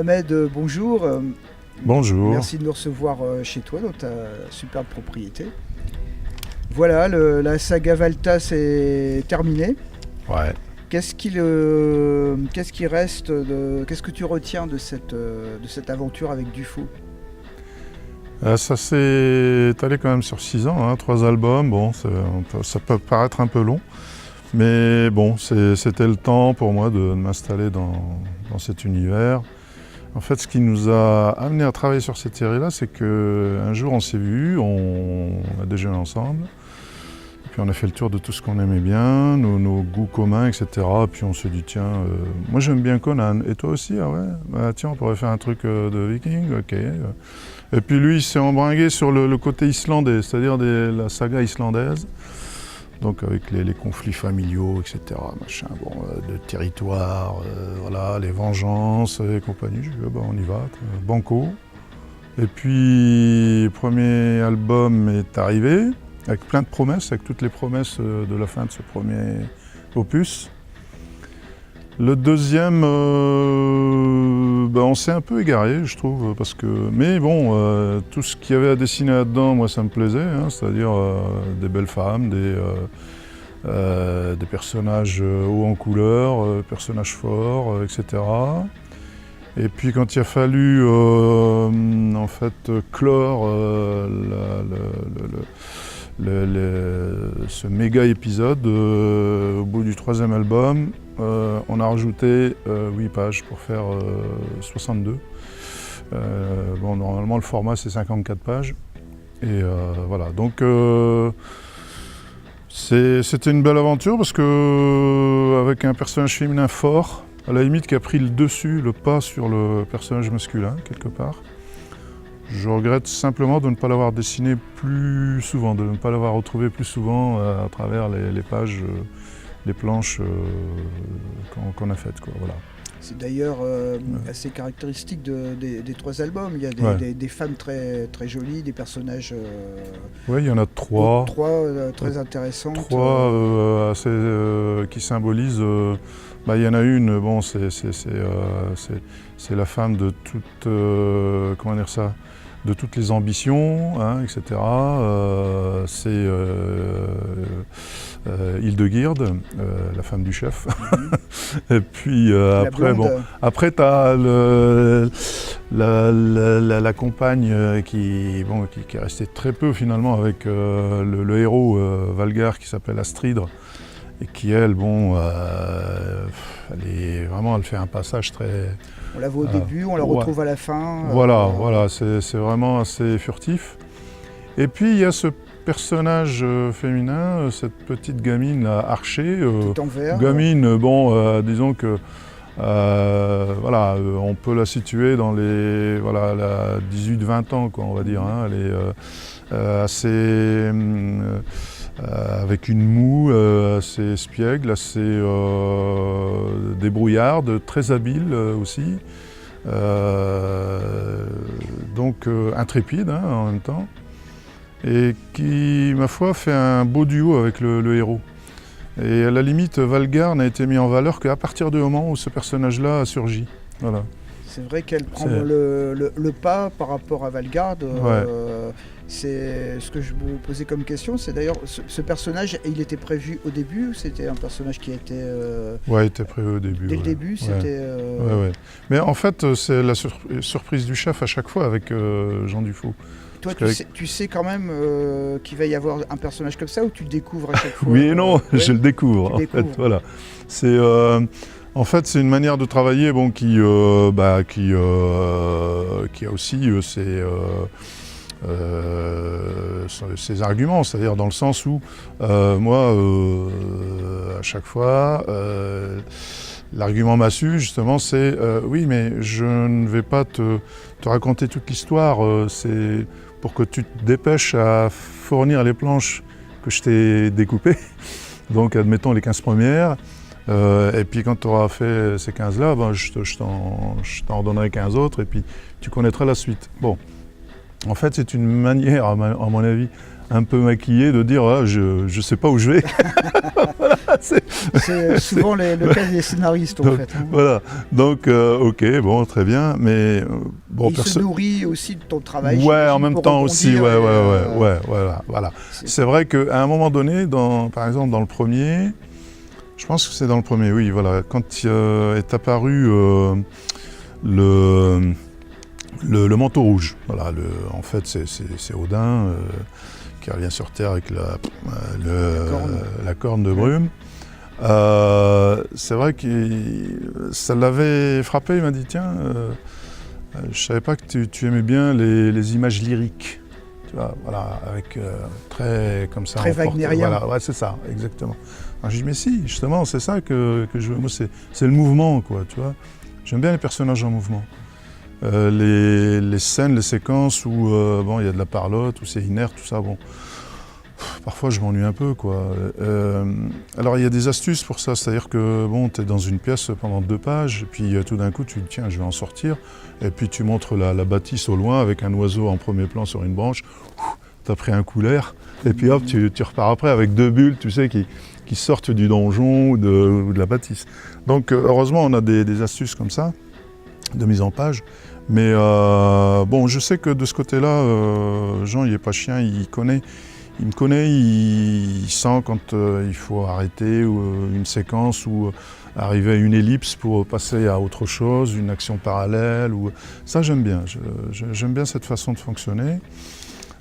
Mohamed, bonjour. Bonjour. Merci de nous recevoir chez toi, dans ta superbe propriété. Voilà, la saga Valtas est terminée. Ouais. Qu'est-ce qui reste qu'est-ce que tu retiens de cette aventure avec Dufaux? Ça s'est étalé quand même sur 6 ans, 3 albums. Bon, ça peut paraître un peu long, mais bon, c'était le temps pour moi de m'installer dans cet univers. En fait, ce qui nous a amené à travailler sur cette série-là, c'est qu'un jour on s'est vus, on a déjeuné ensemble, et puis on a fait le tour de tout ce qu'on aimait bien, nos goûts communs, etc. Et puis on s'est dit, tiens, moi j'aime bien Conan, et toi aussi? Ah ouais, bah, tiens, on pourrait faire un truc de viking, ok. Et puis lui, il s'est embringué sur le côté islandais, c'est-à-dire la saga islandaise. Donc avec les conflits familiaux, etc., machin, bon, de territoire, voilà, les vengeances et compagnie. J'ai dit, bah, on y va, banco. Et puis, le premier album est arrivé, avec plein de promesses, avec toutes les promesses de la fin de ce premier opus. Le deuxième, on s'est un peu égaré, je trouve, parce que... Mais bon, tout ce qu'il y avait à dessiner là-dedans, moi, ça me plaisait, c'est-à-dire des belles femmes, des personnages hauts en couleur, personnages forts, etc. Et puis quand il a fallu, en fait, clore ce méga épisode, au bout du 3e album, on a rajouté 8 pages pour faire 62. Bon, normalement le format c'est 54 pages. Et voilà, donc c'était une belle aventure parce que avec un personnage féminin fort, à la limite qui a pris le dessus, le pas sur le personnage masculin quelque part. Je regrette simplement de ne pas l'avoir dessiné plus souvent, de ne pas l'avoir retrouvé plus souvent à travers les pages, les planches qu'on a faites, quoi, voilà. C'est d'ailleurs assez caractéristique des 3 albums. Il y a des femmes très, très jolies, des personnages... Oui, il y en a 3. 3 très intéressantes. 3 qui symbolisent... il y en a une, bon, c'est la femme de toute... comment dire ça, de toutes les ambitions, etc. C'est Hildegarde, la femme du chef. Et puis après tu as la compagne qui est restée très peu finalement avec le héros Valgar qui s'appelle Astrid. Et qui, elle, elle fait un passage très... On la voit au début, on la retrouve à la fin. Voilà, c'est vraiment assez furtif. Et puis, il y a ce personnage féminin, cette petite gamine là, Archer. Tout en vert. Gamine, disons que... on peut la situer dans les 18-20 ans, quoi, on va dire. Elle est assez... avec une moue assez espiègle, assez débrouillarde, très habile aussi, donc intrépide en même temps, et qui, ma foi, fait un beau duo avec le héros. Et à la limite, Valgar n'a été mis en valeur qu'à partir du moment où ce personnage-là a surgi. Voilà. C'est vrai qu'elle prend le pas par rapport à Valgar. C'est ce que je me posais comme question. C'est d'ailleurs ce personnage, il était prévu au début ou c'était un personnage qui a été... il était prévu au début. Dès le début, c'était... Mais en fait, c'est la surprise du chef à chaque fois avec Jean Dufaux. Toi, tu sais quand même qu'il va y avoir un personnage comme ça ou tu le découvres à chaque fois? Oui et non, je le découvre. Fait, voilà. C'est... En fait, c'est une manière de travailler qui a aussi ses arguments, c'est-à-dire dans le sens où moi, à chaque fois, l'argument massu, justement, c'est oui, mais je ne vais pas te raconter toute l'histoire, c'est pour que tu te dépêches à fournir les planches que je t'ai découpées, donc admettons les 15 premières. Et puis quand tu auras fait ces 15-là, je t'en donnerai 15 autres et puis tu connaîtras la suite. Bon, en fait c'est une manière, à mon avis, un peu maquillée de dire je ne sais pas où je vais. C'est souvent le cas des scénaristes, en fait. Hein. Voilà, donc ok, bon, très bien, mais bon, il se nourrit aussi de ton travail. Ouais, en même temps aussi, voilà. C'est vrai qu'à un moment donné, par exemple dans le premier, je pense que c'est dans le premier, oui, voilà, quand est apparu le manteau rouge, voilà, en fait c'est Odin qui revient sur Terre avec la corne de brume. C'est vrai que ça l'avait frappé, il m'a dit tiens, je savais pas que tu aimais bien les images lyriques, tu vois, voilà, avec très comme ça. Très wagnérien. Voilà, ouais, c'est ça, exactement. Alors, j'ai dit mais si, justement, c'est ça que je veux. Moi, c'est le mouvement, quoi, tu vois. J'aime bien les personnages en mouvement. Les scènes, les séquences où bon, il y a de la parlotte, où c'est inerte, tout ça, bon. Parfois, je m'ennuie un peu, quoi. Alors, il y a des astuces pour ça, c'est-à-dire que bon, tu es dans une pièce pendant 2 pages, et puis tout d'un coup, tu dis tiens, je vais en sortir, et puis tu montres la bâtisse au loin avec un oiseau en premier plan sur une branche. Tu as pris un coup l'air, et puis hop, tu repars après avec 2 bulles, tu sais, qui sortent du donjon ou de la bâtisse. Donc, heureusement, on a des astuces comme ça, de mise en page. Mais bon, je sais que de ce côté-là, Jean, il n'est pas chien, il me connaît, il sent quand il faut arrêter une séquence ou arriver à une ellipse pour passer à autre chose, une action parallèle. Ça, j'aime bien. J'aime bien cette façon de fonctionner.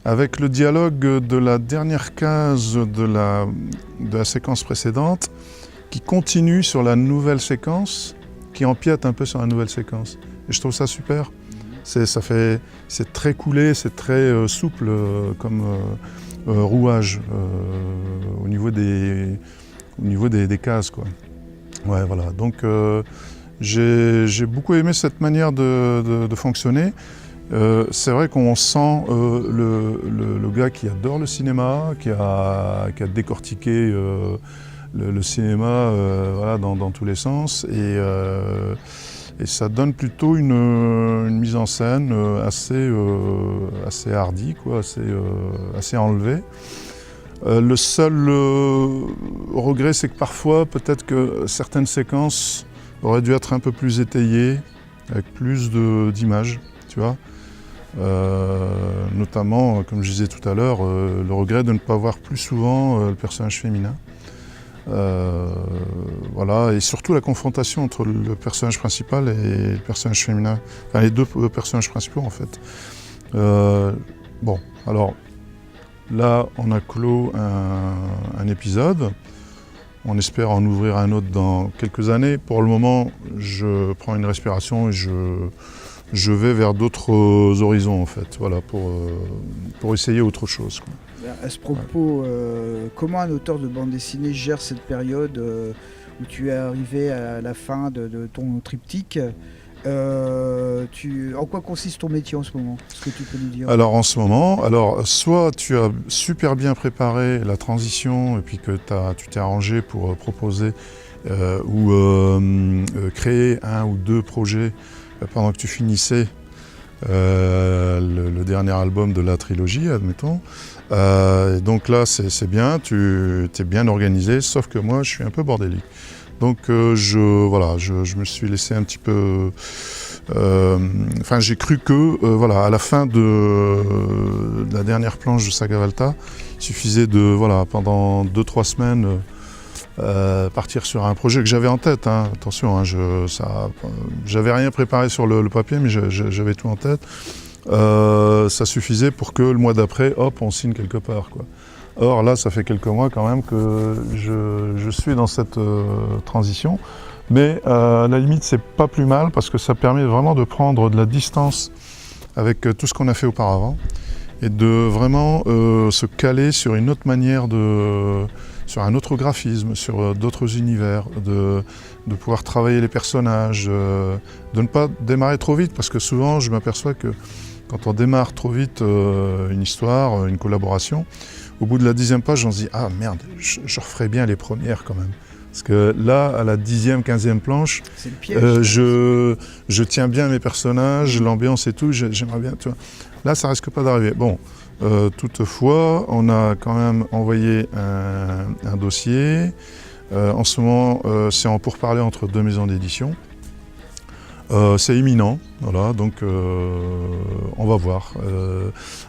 Avec le dialogue de la dernière case de la séquence précédente, qui continue sur la nouvelle séquence, qui empiète un peu sur la nouvelle séquence. Et je trouve ça super. C'est très coulé, c'est très souple comme rouage au niveau des cases, quoi. Ouais, voilà. Donc j'ai beaucoup aimé cette manière de fonctionner. C'est vrai qu'on sent le gars qui adore le cinéma, qui a décortiqué le cinéma voilà, dans tous les sens. Et ça donne plutôt une mise en scène assez hardie, quoi, assez enlevée. Le seul regret, c'est que parfois, peut-être que certaines séquences auraient dû être un peu plus étayées, avec plus d'images, tu vois. Notamment, comme je disais tout à l'heure, le regret de ne pas voir plus souvent le personnage féminin. Voilà, et surtout la confrontation entre le personnage principal et le personnage féminin, enfin les 2 personnages principaux en fait. Bon, alors là on a clos un épisode, on espère en ouvrir un autre dans quelques années. Pour le moment, je prends une respiration et je vais vers d'autres horizons en fait, voilà, pour essayer autre chose, quoi. À ce propos, comment un auteur de bande dessinée gère cette période où tu es arrivé à la fin de ton triptyque en quoi consiste ton métier en ce moment? Est-ce que tu peux nous dire? Alors en ce moment, soit tu as super bien préparé la transition et puis que tu t'es arrangé pour proposer ou créer 1 ou 2 projets pendant que tu finissais le dernier album de la trilogie, admettons. Donc là, c'est bien, tu es bien organisé, sauf que moi, je suis un peu bordélique. Donc je me suis laissé un petit peu... Enfin, j'ai cru que, voilà, à la fin de la dernière planche de Saga Valta, il suffisait de, voilà, pendant 2-3 semaines, partir sur un projet que j'avais en tête, hein. Attention, hein, j'avais rien préparé sur le papier, mais j'avais tout en tête. Ça suffisait pour que le mois d'après, hop, on signe quelque part, quoi. Or là, ça fait quelques mois quand même que je suis dans cette transition. Mais à la limite, c'est pas plus mal parce que ça permet vraiment de prendre de la distance avec tout ce qu'on a fait auparavant et de vraiment se caler sur une autre manière sur un autre graphisme, sur d'autres univers, de pouvoir travailler les personnages, de ne pas démarrer trop vite parce que souvent, je m'aperçois que quand on démarre trop vite une histoire, une collaboration, au bout de la 10e page, on se dit « Ah merde, je referais bien les premières quand même ». Parce que là, à la 10e, 15e planche, c'est le piège, je tiens bien mes personnages, l'ambiance et tout, j'aimerais bien, tu vois. Là, ça risque pas d'arriver. Bon, toutefois, on a quand même envoyé un dossier En ce moment, c'est en pourparlers entre 2 maisons d'édition. C'est imminent, voilà, donc on va voir.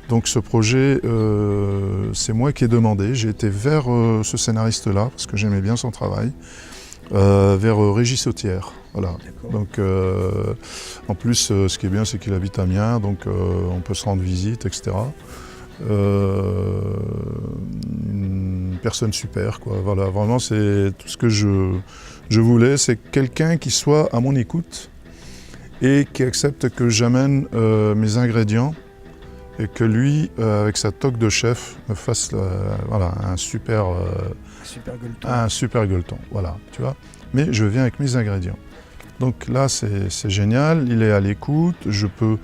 Donc ce projet, c'est moi qui ai demandé. J'ai été vers ce scénariste-là, parce que j'aimais bien son travail, vers Régis Sautière. Voilà. Donc, en plus, ce qui est bien, c'est qu'il habite à Amiens, donc on peut se rendre visite, etc. Une personne super, quoi. Voilà, vraiment, c'est tout ce que je voulais, c'est quelqu'un qui soit à mon écoute et qui accepte que j'amène mes ingrédients et que lui, avec sa toque de chef, me fasse voilà, un super gueuleton. Voilà, tu vois. Mais je viens avec mes ingrédients. Donc là, c'est génial, il est à l'écoute, je peux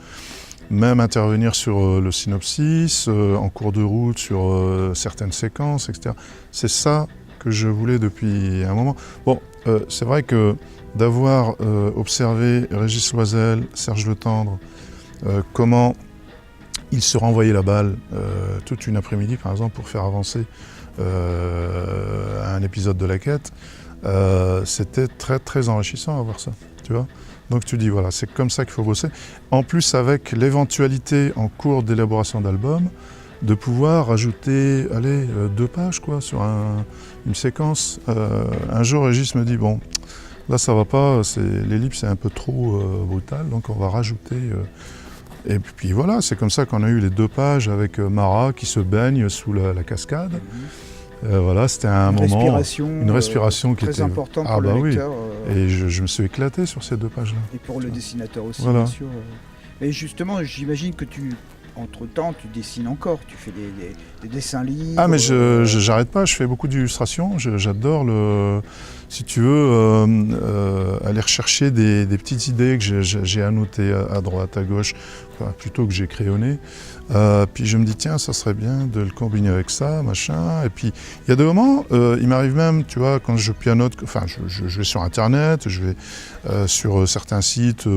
même intervenir sur le synopsis, en cours de route, sur certaines séquences, etc. C'est ça que je voulais depuis un moment. Bon, c'est vrai que d'avoir observé Régis Loisel, Serge Letendre, comment ils se renvoyaient la balle toute une après-midi, par exemple, pour faire avancer un épisode de La Quête, c'était très très enrichissant à voir ça, tu vois. Donc tu dis voilà, c'est comme ça qu'il faut bosser. En plus, avec l'éventualité en cours d'élaboration d'album, de pouvoir rajouter, 2 pages quoi, sur une séquence. Un jour, Régis me dit bon, là ça va pas, l'ellipse est un peu trop brutale, donc on va rajouter. Et puis voilà, c'est comme ça qu'on a eu les 2 pages avec Mara qui se baigne sous la cascade. Voilà, c'était une respiration qui très était importante pour le lecteur. Oui. Et je me suis éclaté sur ces 2 pages-là. Et pour le dessinateur aussi, voilà. bien sûr. Et justement, j'imagine que entre-temps, tu dessines encore, tu fais des dessins libres. Ah mais j'arrête pas, je fais beaucoup d'illustrations, j'adore si tu veux, aller rechercher des petites idées que j'ai annotées à droite, à gauche, enfin, plutôt que j'ai crayonné. Puis je me dis tiens, ça serait bien de le combiner avec ça, machin. Et puis il y a des moments, il m'arrive même, tu vois, quand je pianote, enfin je vais sur internet, je vais sur certains sites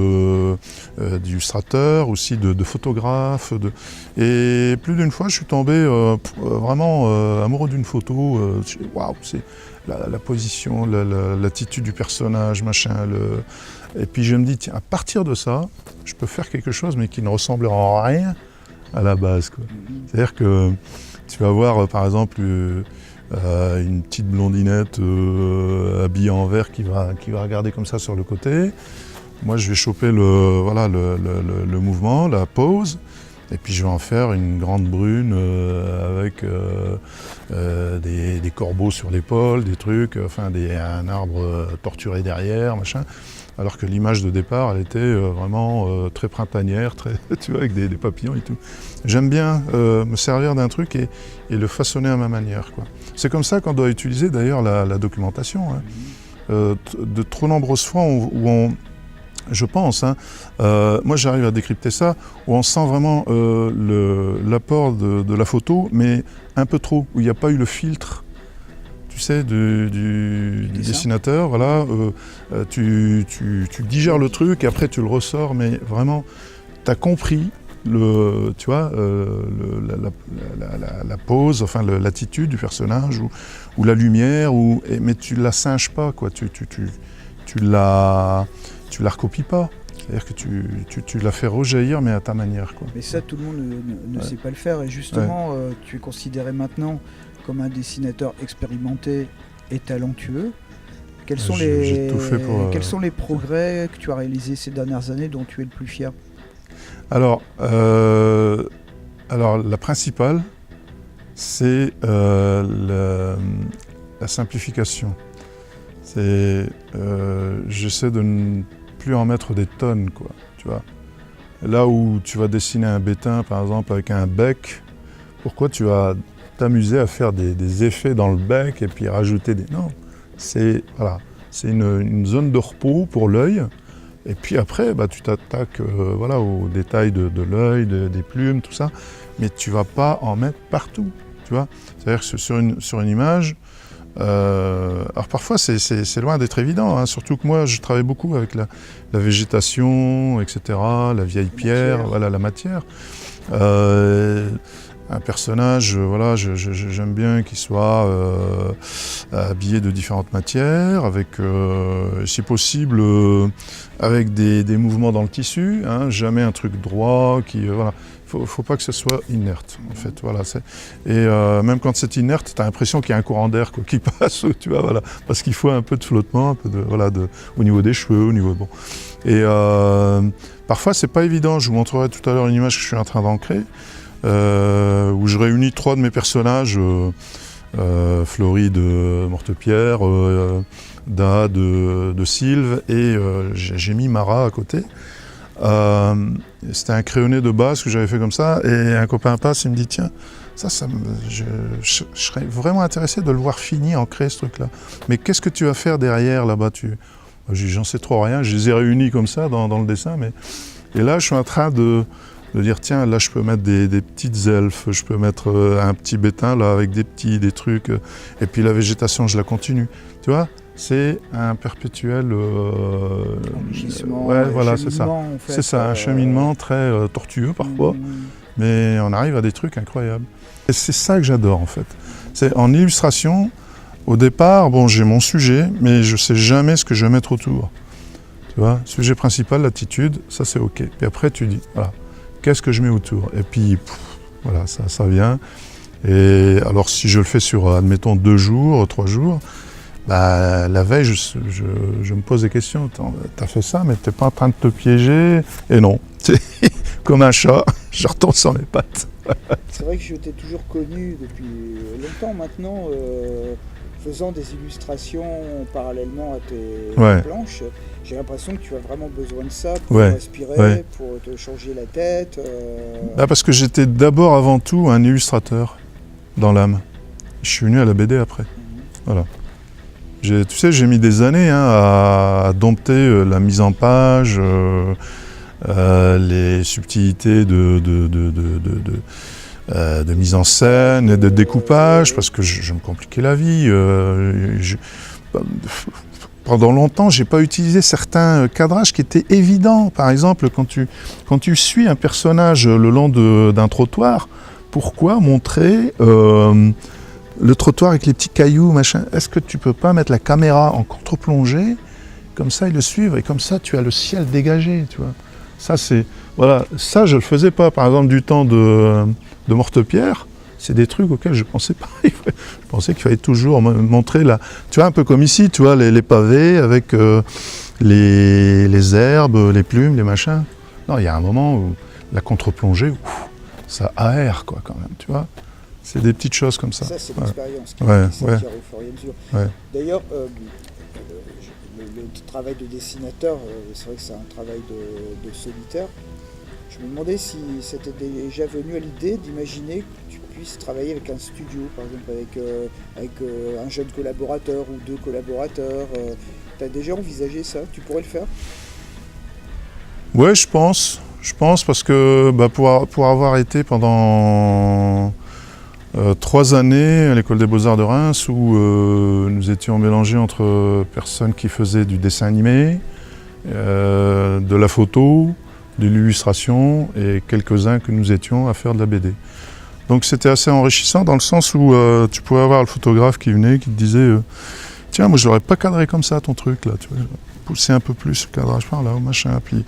d'illustrateurs, aussi de photographes, et plus d'une fois je suis tombé vraiment amoureux d'une photo. Waouh, c'est la position, l'attitude du personnage, machin. Et puis je me dis tiens, à partir de ça, je peux faire quelque chose mais qui ne ressemble en rien à la base, quoi. C'est-à-dire que tu vas voir par exemple une petite blondinette habillée en vert qui va regarder comme ça sur le côté. Moi je vais choper le mouvement, la pose, et puis je vais en faire une grande brune avec des corbeaux sur l'épaule, des trucs, enfin un arbre torturé derrière, machin. Alors que l'image de départ, elle était vraiment très printanière, tu vois, avec des papillons et tout. J'aime bien me servir d'un truc et le façonner à ma manière, quoi. C'est comme ça qu'on doit utiliser d'ailleurs la documentation. Hein. De trop nombreuses fois je pense, hein, moi j'arrive à décrypter ça, où on sent vraiment l'apport de la photo, mais un peu trop, où il n'y a pas eu le filtre. Tu sais, du dessinateur, voilà, tu digères le truc et après tu le ressors, mais vraiment, tu as compris tu vois, la pose, enfin l'attitude du personnage, ou la lumière, mais tu la singes pas, quoi, tu la recopies pas. C'est-à-dire que tu la fais rejaillir, mais à ta manière, quoi. Mais ça, tout le monde ne sait pas le faire, et justement, tu es considéré maintenant comme un dessinateur expérimenté et talentueux. Quels sont les progrès que tu as réalisés ces dernières années dont tu es le plus fier ? Alors la principale, c'est la simplification. J'essaie de ne plus en mettre des tonnes, quoi, tu vois. Là où tu vas dessiner un bétain, par exemple, avec un bec, pourquoi tu vas t'amuser à faire des effets dans le bec et puis rajouter des... Non, c'est une zone de repos pour l'œil. Et puis après, tu t'attaques aux détails de l'œil, des plumes, tout ça. Mais tu ne vas pas en mettre partout, tu vois. C'est-à-dire que sur une image... alors parfois, c'est loin d'être évident, hein, surtout que moi, je travaille beaucoup avec la végétation, etc., la vieille pierre, voilà, la matière. un personnage, voilà, j'aime bien qu'il soit habillé de différentes matières, avec, si possible, avec des mouvements dans le tissu, hein, jamais un truc droit, voilà. Faut pas que ce soit inerte, en fait. Voilà, et même quand c'est inerte, tu as l'impression qu'il y a un courant d'air qui passe, tu vois, voilà, parce qu'il faut un peu de flottement, un peu au niveau des cheveux, au niveau bon. Et parfois, c'est pas évident. Je vous montrerai tout à l'heure une image que je suis en train d'ancrer, où je réunis 3 de mes personnages, Florie de Mortepierre, Da de Sylve, et j'ai mis Mara à côté. C'était un crayonné de base que j'avais fait comme ça, et un copain passe, il me dit tiens, je serais vraiment intéressé de le voir fini, ancré ce truc-là. Mais qu'est-ce que tu vas faire derrière là-bas? J'en sais trop rien, je les ai réunis comme ça dans le dessin, et là je suis en train de dire tiens, là je peux mettre des petites elfes, je peux mettre un petit bétain là avec des trucs, et puis la végétation je la continue, tu vois. C'est un perpétuel enrichissement, ouais, voilà, c'est ça. En fait, c'est ça, un cheminement très tortueux parfois, mais on arrive à des trucs incroyables. Et c'est ça que j'adore en fait. C'est en illustration, au départ, bon, j'ai mon sujet, mais je sais jamais ce que je vais mettre autour. Tu vois, sujet principal, l'attitude, ça c'est ok. Puis après tu dis, voilà, qu'est-ce que je mets autour? Et puis, voilà, ça vient. Et alors si je le fais sur, admettons, 2 jours, 3 jours, bah, la veille, je me pose des questions. T'as fait ça, mais t'es pas en train de te piéger? Et non, comme un chat, je retombe sur mes pattes. C'est vrai que je t'ai toujours connu depuis longtemps maintenant, faisant des illustrations parallèlement à tes planches. J'ai l'impression que tu as vraiment besoin de ça pour respirer, pour te changer la tête. Bah parce que j'étais d'abord, avant tout, un illustrateur dans l'âme. Je suis venu à la BD après. Voilà. Tu sais, j'ai mis des années à dompter la mise en page, les subtilités de mise en scène et de découpage, parce que je me compliquais la vie. Pendant longtemps, j'ai pas utilisé certains cadrages qui étaient évidents. Par exemple, quand tu suis un personnage le long d'un trottoir, pourquoi montrer le trottoir avec les petits cailloux, machin? Est-ce que tu peux pas mettre la caméra en contre-plongée, comme ça ils le suivent, et comme ça tu as le ciel dégagé, tu vois? Ça c'est, voilà, ça je le faisais pas. Par exemple, du temps de Mortepierre, c'est des trucs auxquels je pensais pas. Je pensais qu'il fallait toujours montrer tu vois, un peu comme ici, tu vois, les pavés avec les herbes, les plumes, les machins. Non, il y a un moment où la contre-plongée, ça aère quoi quand même, tu vois. C'est des petites choses comme ça. Ça, c'est l'expérience qui s'acquiert au fur et à mesure. Ouais. D'ailleurs, le travail de dessinateur, c'est vrai que c'est un travail de solitaire. Je me demandais si c'était déjà venu à l'idée d'imaginer que tu puisses travailler avec un studio, par exemple avec un jeune collaborateur ou 2 collaborateurs. Tu as déjà envisagé ça? Tu pourrais le faire? Ouais, je pense parce que pour avoir été pendant 3 années à l'école des Beaux-Arts de Reims, où nous étions mélangés entre personnes qui faisaient du dessin animé, de la photo, de l'illustration, et quelques-uns que nous étions à faire de la BD. Donc c'était assez enrichissant dans le sens où tu pouvais avoir le photographe qui venait, qui te disait tiens, moi je l'aurais pas cadré comme ça ton truc là, tu vois, pousser un peu plus le cadrage par là, machin. Puis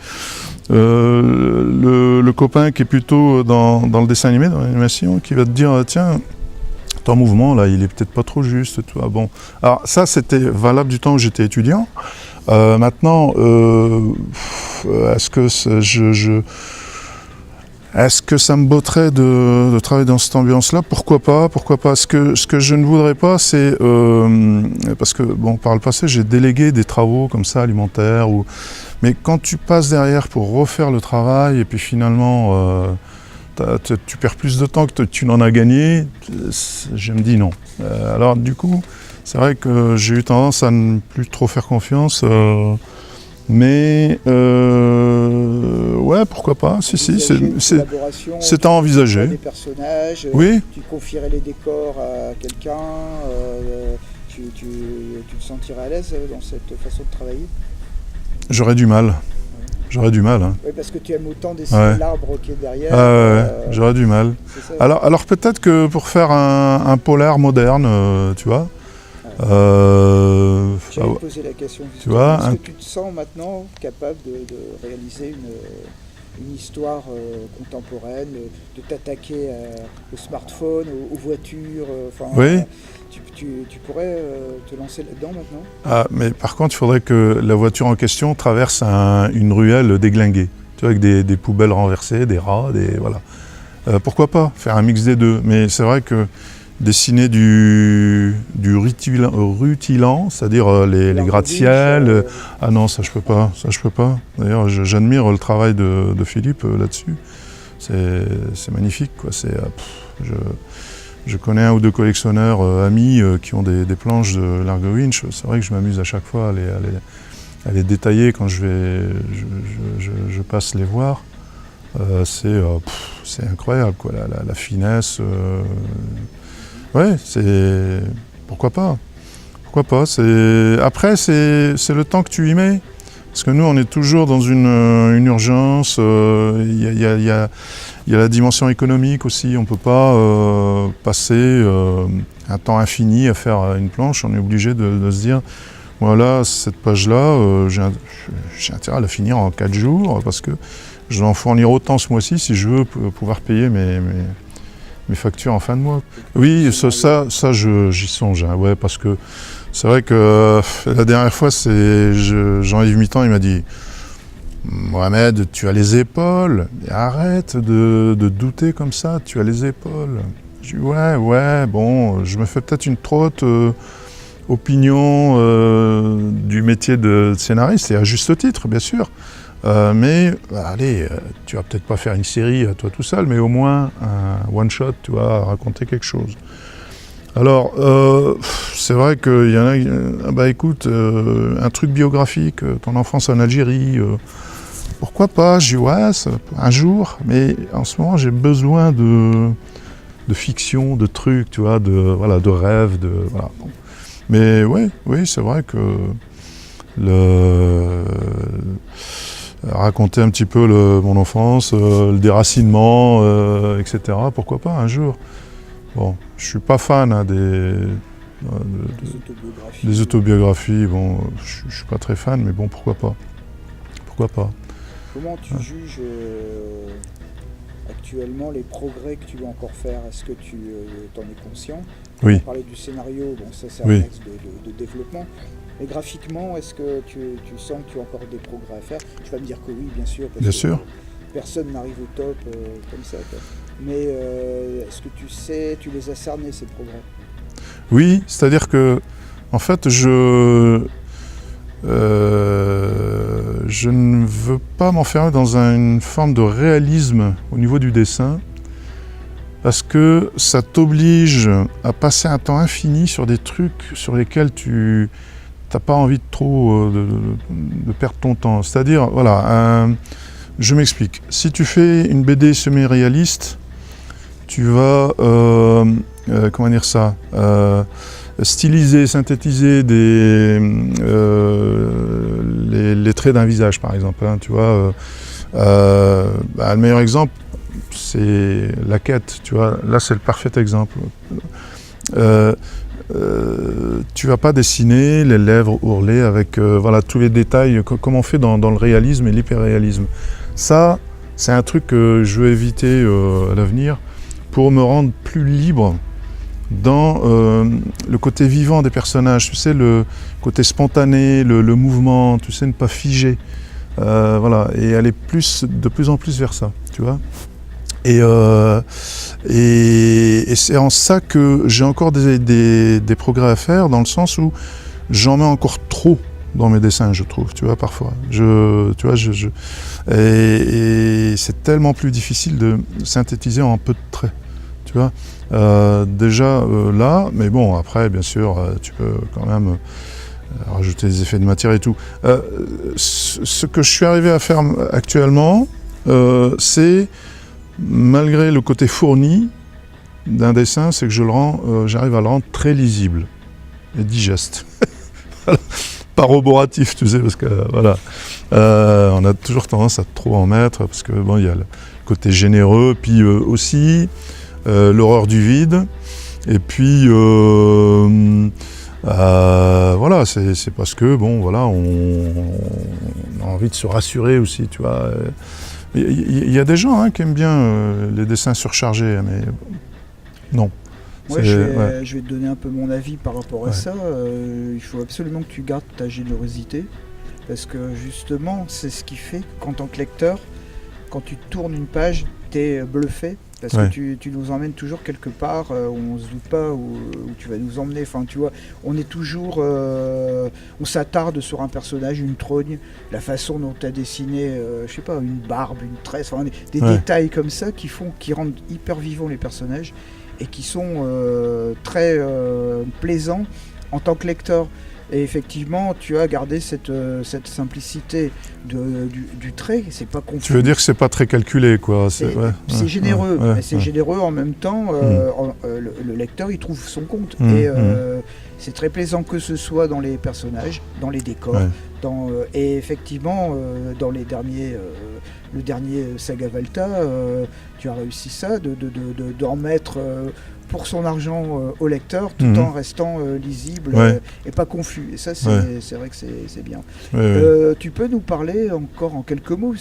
le copain qui est plutôt dans le dessin animé, dans l'animation, qui va te dire tiens, ton mouvement là, il est peut-être pas trop juste, tu vois. Bon, alors ça c'était valable du temps où j'étais étudiant. Maintenant, est-ce que ça me botterait de travailler dans cette ambiance-là? Pourquoi pas? Ce que je ne voudrais pas, c'est parce que bon, par le passé, j'ai délégué des travaux comme ça alimentaires, mais quand tu passes derrière pour refaire le travail et puis finalement tu perds plus de temps que tu n'en as gagné, je me dis non. Alors du coup, c'est vrai que j'ai eu tendance à ne plus trop faire confiance. Mais ouais, pourquoi pas? Si, c'est à envisager. Des personnages, oui. Tu confierais les décors à quelqu'un, tu te sentirais à l'aise dans cette façon de travailler? J'aurais du mal. J'aurais du mal. Hein. Oui, parce que tu aimes autant dessiner l'arbre qui est derrière. J'aurais du mal. Alors peut-être que pour faire un polar moderne, tu vois. J'allais poser la question. Tu vois, est-ce que tu te sens maintenant capable de réaliser une histoire contemporaine, de t'attaquer au smartphone, aux voitures oui. Tu pourrais te lancer là-dedans maintenant? Ah, mais par contre, il faudrait que la voiture en question traverse une ruelle déglinguée, tu vois, avec des poubelles renversées, des rats, voilà. Pourquoi pas faire un mix des deux? Mais c'est vrai que dessiner du rutilant, c'est-à-dire les gratte-ciel, ah non, ça je peux pas, D'ailleurs, j'admire le travail de Philippe là-dessus. C'est magnifique, quoi. Je connais un ou deux collectionneurs amis qui ont des planches de Largo Winch. C'est vrai que je m'amuse à chaque fois à les détailler quand je passe les voir. C'est incroyable, quoi, la finesse. Ouais, pourquoi pas. Après, c'est le temps que tu y mets. Parce que nous, on est toujours dans une urgence. Il y a la dimension économique aussi. On ne peut pas passer un temps infini à faire une planche. On est obligé de se dire, voilà, cette page-là, j'ai intérêt à la finir en 4 jours parce que je vais en fournir autant ce mois-ci si je veux pouvoir payer mes factures en fin de mois. Oui, ça j'y songe, hein, ouais, parce que c'est vrai que la dernière fois, Jean-Yves Mittan, il m'a dit « Mohamed, tu as les épaules, arrête de douter comme ça, tu as les épaules. » Je dis « Ouais, bon, je me fais peut-être une trop haute opinion du métier de scénariste, et à juste titre, bien sûr. Mais allez, tu vas peut-être pas faire une série à toi tout seul, mais au moins un one-shot, tu vas raconter quelque chose. » Alors, c'est vrai qu'il y en a, écoute, un truc biographique, ton enfance en Algérie, pourquoi pas? Je dis ouais, un jour, mais en ce moment j'ai besoin de fiction, de trucs, tu vois, de rêves, voilà. Bon. Mais oui, c'est vrai que raconter un petit peu mon enfance, le déracinement, etc. Pourquoi pas un jour? Bon, je suis pas fan des autobiographies. Bon, je suis pas très fan, mais bon, pourquoi pas? Comment tu juges actuellement les progrès que tu dois encore faire? Est-ce que tu t'en es conscient? Oui. On parlait du scénario, bon, ça c'est un axe de développement. Mais graphiquement, est-ce que tu sens que tu as encore des progrès à faire? Tu vas me dire que oui, bien sûr. Bien sûr. Personne n'arrive au top comme ça, quoi. Mais est-ce que tu les as cernés, ces progrès? Oui, c'est-à-dire que, en fait, je ne veux pas m'enfermer dans une forme de réalisme au niveau du dessin, parce que ça t'oblige à passer un temps infini sur des trucs sur lesquels tu n'as pas envie de perdre ton temps. C'est-à-dire, voilà, je m'explique. Si tu fais une BD semi-réaliste, tu vas, comment dire ça, styliser, synthétiser les traits d'un visage, par exemple. Hein, tu vois, le meilleur exemple, c'est La Quête. Tu vois, là, c'est le parfait exemple. Tu vas pas dessiner les lèvres ourlées avec voilà, tous les détails, comme on fait dans le réalisme et l'hyperréalisme. Ça, c'est un truc que je veux éviter à l'avenir pour me rendre plus libre dans le côté vivant des personnages, tu sais, le côté spontané, le mouvement, tu sais, ne pas figer, voilà, et aller de plus en plus vers ça, tu vois. Et c'est en ça que j'ai encore des progrès à faire, dans le sens où j'en mets encore trop dans mes dessins, je trouve, tu vois, parfois. Et c'est tellement plus difficile de synthétiser en peu de traits, tu vois. Déjà là, mais bon, après, bien sûr, tu peux quand même rajouter des effets de matière et tout. Ce que je suis arrivé à faire actuellement, c'est, malgré le côté fourni d'un dessin, c'est que j'arrive à le rendre très lisible et digeste. pas roboratif, tu sais, parce que voilà, on a toujours tendance à trop en mettre, parce que bon, il y a le côté généreux, puis aussi l'horreur du vide, et puis voilà, c'est parce que bon, voilà, on a envie de se rassurer aussi, tu vois. Il y a des gens qui aiment bien les dessins surchargés, mais non. Moi, je vais te donner un peu mon avis par rapport à ça. Il faut absolument que tu gardes ta générosité, parce que justement, c'est ce qui fait qu'en tant que lecteur, quand tu tournes une page, tu es bluffé, parce que tu nous emmènes toujours quelque part où on ne se doute pas où tu vas nous emmener. Enfin, tu vois, on est toujours... on s'attarde sur un personnage, une trogne, la façon dont tu as dessiné, je sais pas, une barbe, une tresse, enfin, des détails comme ça qui rendent hyper vivants les personnages, et qui sont très plaisants en tant que lecteur. Et effectivement, tu as gardé cette simplicité du trait, c'est pas confus. Tu veux dire que c'est pas très calculé, quoi. C'est généreux, mais c'est généreux en même temps. Le lecteur, il trouve son compte. Et c'est très plaisant, que ce soit dans les personnages, dans les décors, et effectivement, dans les derniers... le dernier Saga Valta, tu as réussi ça, d'en mettre pour son argent au lecteur, tout en restant lisible et pas confus. Et ça, c'est vrai que c'est bien. Tu peux nous parler encore en quelques mots,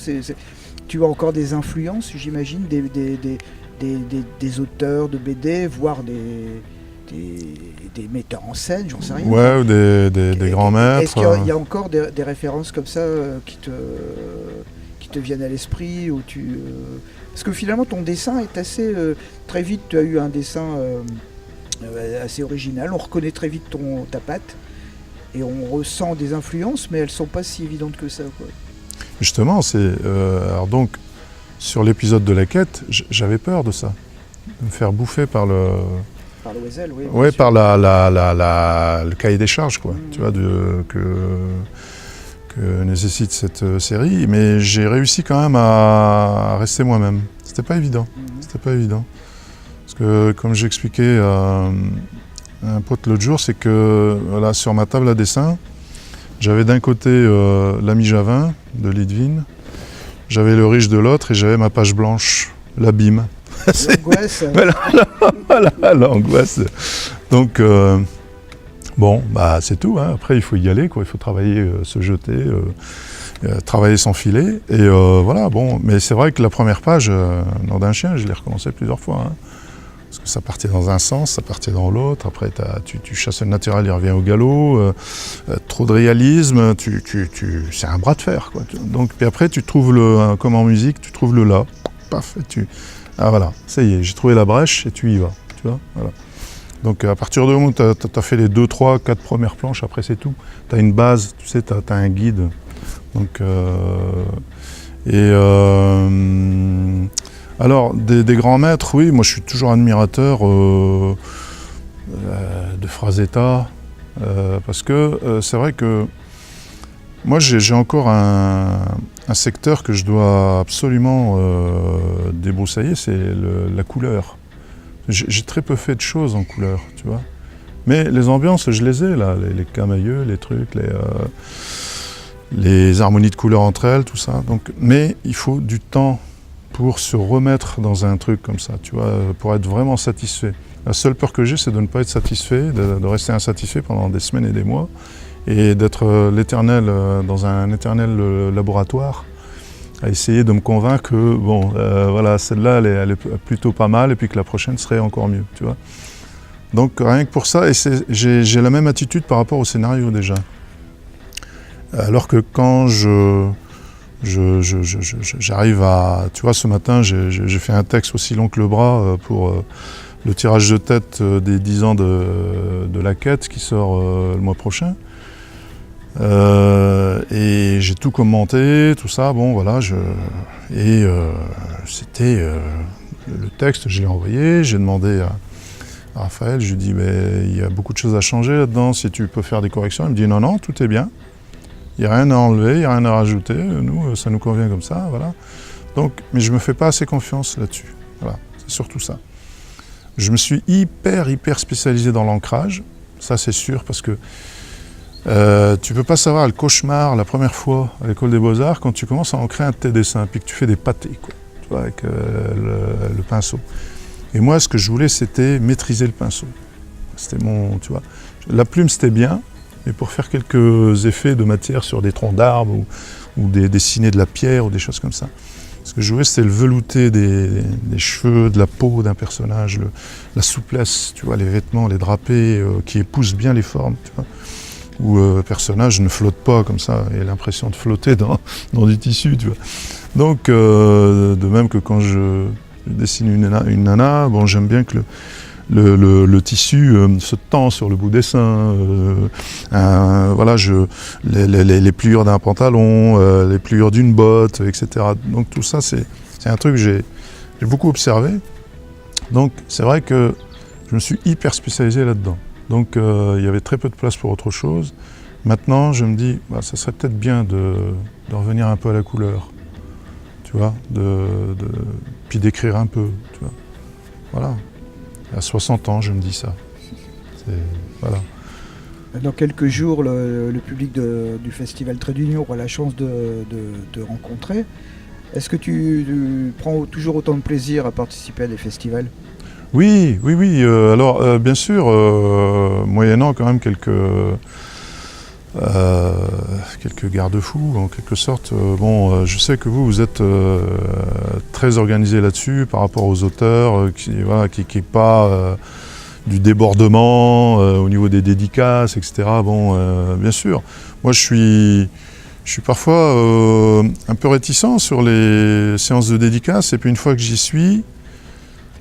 tu as encore des influences, j'imagine, des auteurs de BD, voire des metteurs en scène, j'en sais rien. Ouais, ou des grands maîtres. Est-ce qu'il y a encore des références comme ça qui te viennent à l'esprit, où parce que finalement ton dessin est assez très vite, tu as eu un dessin assez original, on reconnaît très vite ta patte et on ressent des influences, mais elles sont pas si évidentes que ça, quoi. Justement, alors donc sur l'épisode de la quête, j'avais peur de ça, de me faire bouffer par le Loisel, par le cahier des charges, quoi. Tu vois, que nécessite cette série, mais j'ai réussi quand même à rester moi-même. C'était pas évident. Parce que, comme j'expliquais à un pote l'autre jour, c'est que voilà, sur ma table à dessin, j'avais d'un côté l'ami Javin de Lidvin, j'avais le riche de l'autre et j'avais ma page blanche, l'abîme. L'angoisse. Voilà, l'angoisse. Donc, bon, bah c'est tout, hein. Après il faut y aller, quoi. Il faut travailler, se jeter, travailler sans filet. Et voilà, bon, mais c'est vrai que la première page, Nom d'un chien, je l'ai recommencé plusieurs fois. Hein. Parce que ça partait dans un sens, ça partait dans l'autre. Après tu chasses le naturel, il revient au galop. Trop de réalisme, c'est un bras de fer, quoi. Donc, puis après tu trouves comme en musique, tu trouves le la. Paf, et ah voilà, ça y est, j'ai trouvé la brèche et tu y vas. Tu vois, voilà. Donc à partir du moment où tu as fait les 2, 3, 4 premières planches, après c'est tout. Tu as une base, tu sais, tu as un guide. Donc, alors, des grands maîtres, oui, moi je suis toujours admirateur de Frazetta, parce que c'est vrai que moi j'ai encore un secteur que je dois absolument débroussailler, c'est la couleur. J'ai très peu fait de choses en couleur, tu vois. Mais les ambiances, je les ai, là, les camailleux, les trucs, les harmonies de couleurs entre elles, tout ça. Donc, mais il faut du temps pour se remettre dans un truc comme ça, tu vois, pour être vraiment satisfait. La seule peur que j'ai, c'est de ne pas être satisfait, de rester insatisfait pendant des semaines et des mois, et d'être dans un éternel laboratoire, à essayer de me convaincre que, bon, voilà, celle-là, elle est plutôt pas mal, et puis que la prochaine serait encore mieux, tu vois. Donc, rien que pour ça, et j'ai la même attitude par rapport au scénario, déjà. Alors que quand j'arrive à... Tu vois, ce matin, j'ai fait un texte aussi long que le bras pour le tirage de tête des 10 ans de la quête qui sort le mois prochain. Et j'ai tout commenté, tout ça, bon voilà, c'était le texte, je l'ai envoyé, j'ai demandé à Raphaël, je lui ai dit, mais il y a beaucoup de choses à changer là-dedans, si tu peux faire des corrections. Il me dit, non, tout est bien, il n'y a rien à enlever, il n'y a rien à rajouter, nous, ça nous convient comme ça, voilà. Donc, mais je ne me fais pas assez confiance là-dessus, voilà, c'est surtout ça. Je me suis hyper spécialisé dans l'ancrage, ça c'est sûr, parce que Tu peux pas savoir le cauchemar la première fois à l'école des Beaux-Arts quand tu commences à ancrer un de tes dessins, puis que tu fais des pâtés, quoi, tu vois, avec le pinceau. Et moi, ce que je voulais, c'était maîtriser le pinceau. C'était mon, tu vois. La plume, c'était bien, mais pour faire quelques effets de matière sur des troncs d'arbres ou dessiner de la pierre ou des choses comme ça. Ce que je voulais, c'était le velouté des cheveux, de la peau d'un personnage, la souplesse, tu vois, les vêtements, les drapés qui épousent bien les formes, tu vois. Où le personnage ne flotte pas comme ça, et a l'impression de flotter dans du tissu, tu vois. Donc, de même que quand je dessine une nana, bon, j'aime bien que le tissu se tend sur le bout des seins, voilà, les pliures d'un pantalon, les pliures d'une botte, etc. Donc tout ça, c'est un truc que j'ai beaucoup observé. Donc c'est vrai que je me suis hyper spécialisé là-dedans. Donc il y avait très peu de place pour autre chose. Maintenant, je me dis, bah, ça serait peut-être bien de revenir un peu à la couleur, tu vois, puis d'écrire un peu, tu vois. Voilà. À 60 ans, je me dis ça. Voilà. Dans quelques jours, le public du Festival Trait d'Union aura la chance de te rencontrer. Est-ce que tu prends toujours autant de plaisir à participer à des festivals ? Oui. Alors, bien sûr, moyennant quand même quelques garde-fous, en quelque sorte. Bon, je sais que vous êtes très organisé là-dessus par rapport aux auteurs, qui n'est pas du débordement au niveau des dédicaces, etc. Bon, bien sûr. Moi, je suis parfois un peu réticent sur les séances de dédicaces, et puis une fois que j'y suis,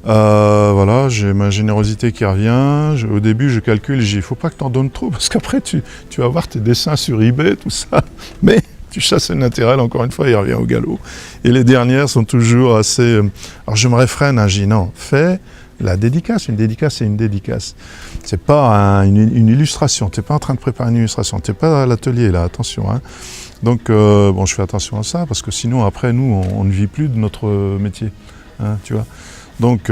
voilà, j'ai ma générosité qui revient. Au début, je calcule, il ne faut pas que tu en donnes trop, parce qu'après, tu vas voir tes dessins sur eBay, tout ça. Mais tu chasses le naturel, encore une fois, il revient au galop. Et les dernières sont toujours assez... Alors je me réfrène, je dis non, fais la dédicace. Une dédicace, c'est une dédicace. C'est pas une illustration. Tu n'es pas en train de préparer une illustration. Tu n'es pas à l'atelier, là, attention. Hein. Donc, bon, je fais attention à ça, parce que sinon, après, nous, on ne vit plus de notre métier. Hein, tu vois. Donc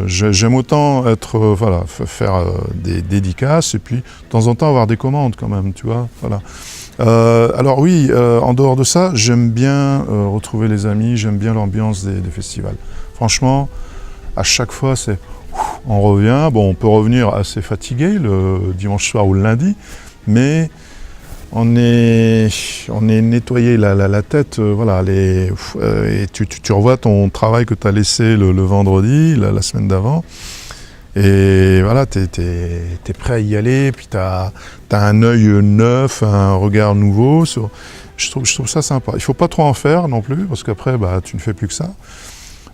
j'aime autant faire des dédicaces et puis de temps en temps avoir des commandes quand même, tu vois. Voilà. Alors oui, en dehors de ça, j'aime bien retrouver les amis, j'aime bien l'ambiance des festivals. Franchement, à chaque fois, on revient. Bon, on peut revenir assez fatigué le dimanche soir ou le lundi, mais on est nettoyé la tête, voilà, et tu revois ton travail que tu as laissé le vendredi, la semaine d'avant, et voilà, tu es prêt à y aller, puis tu as un œil neuf, un regard nouveau, je trouve ça sympa. Il ne faut pas trop en faire non plus, parce qu'après, bah, tu ne fais plus que ça.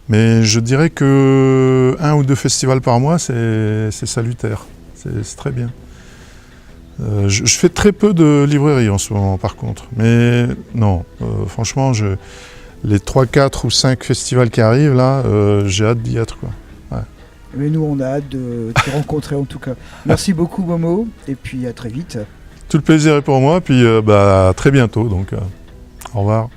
Mais je dirais que 1 ou 2 festivals par mois, c'est salutaire, c'est très bien. Je fais très peu de librairies en ce moment, par contre. Mais non, franchement, les 3, 4 ou 5 festivals qui arrivent, là, j'ai hâte d'y être, quoi. Ouais. Mais nous, on a hâte de te rencontrer, en tout cas. Merci beaucoup, Momo, et puis à très vite. Tout le plaisir est pour moi, puis à très bientôt. Donc, au revoir.